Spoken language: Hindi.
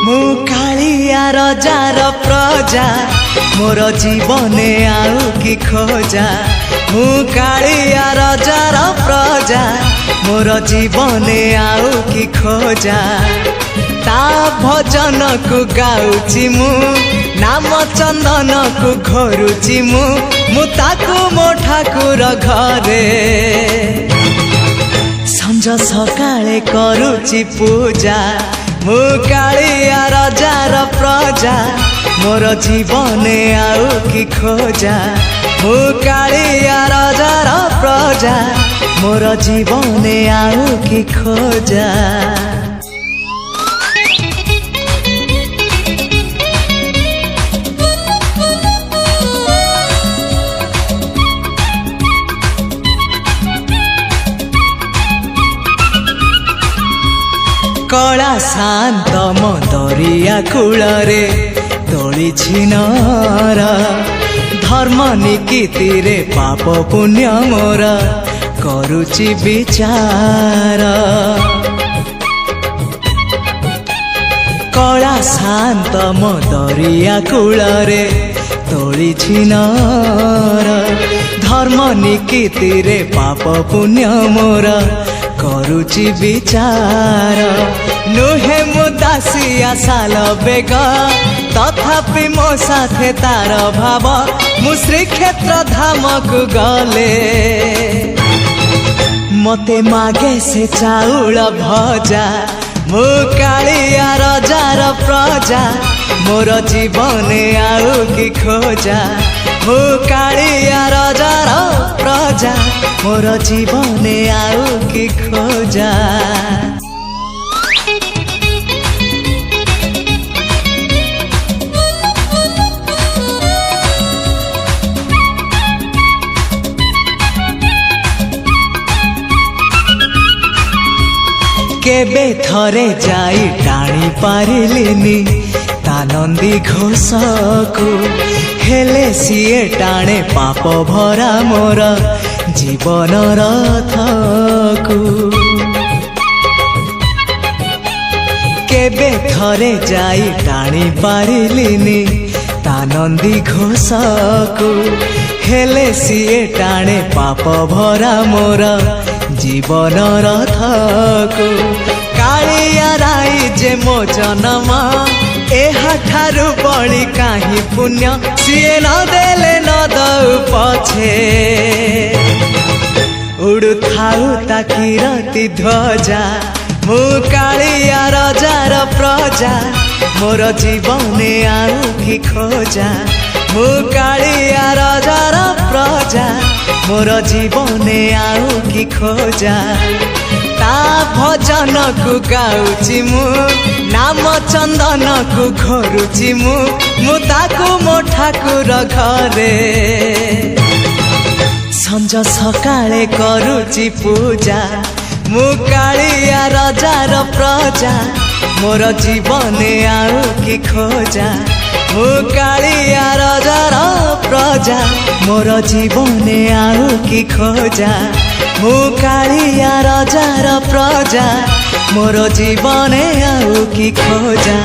मु कालिया रजार प्रजा मोर जीवने आउ कि खोजा। मु कालिया रजार प्रजा मोर जीवने आउ कि खोजा। ता भजन को गाउची मु नाम चंदन को घोरुची मु ताकू मो ठाकुर घरे संज सकाळे करूची पूजा। मु कालिया रजार प्रजा मोर जीवने आउ कि खोजा। मु कालिया रजार प्रजा मोर जीवने आउ कि खोजा। कला शांत दरिया कूलरे तोली छिनर धर्म निकीति रे पाप पुण्य मोर करुची विचार। कला शांत दरिया कूलरे तोली छिनर धर्म निकीति रे पाप पुण्य मोर करुची विचार। नुहे मु दासिया साल बेग तथापि मो साथे तार भाव। मु श्रीक्षेत्र धाम को गले मते मागे से चाउल भजा। मु कालिया रजार प्रजा मोर जीवने आउ कि खोजा। मु कालिया रजार प्रजा मोर जीवने आउ कि खोजा। केबे थरे जाई टाणी पारिलिनी तानंदी घोष को हेले सीए टाणे पाप भरा मोर जीवन रथ को। केबे थरे जाई टाणी पारिलिनी तानंदी घोष को हेले सीए टाणे पाप भरा मोर जीवन रथ को। कालिया राई जे मो जन्म एहा ठारु बड़ी काहि पुण्य सीए न देले न दउ पछे उड़ु थाउ ता किरती ध्वजा। मु कालिया रजार प्रजा मोर जीवने आउ कि खोजा। मु कालिया रजार प्रजा मोर जीवने आउ कि खोजा। ता भजन को गाउची मु नाम चंदन को घोरुची मु ताकू मो ठाकुर घरे संज सकाळे करूची पूजा। मु कालिया रजार प्रजा मोर जीवने आउ कि खोजा। मु कालिया रजार प्रजा मोर जीवने आउ कि खोजा। मु कालिया रजार प्रजा मोर जीवने आउ कि खोजा।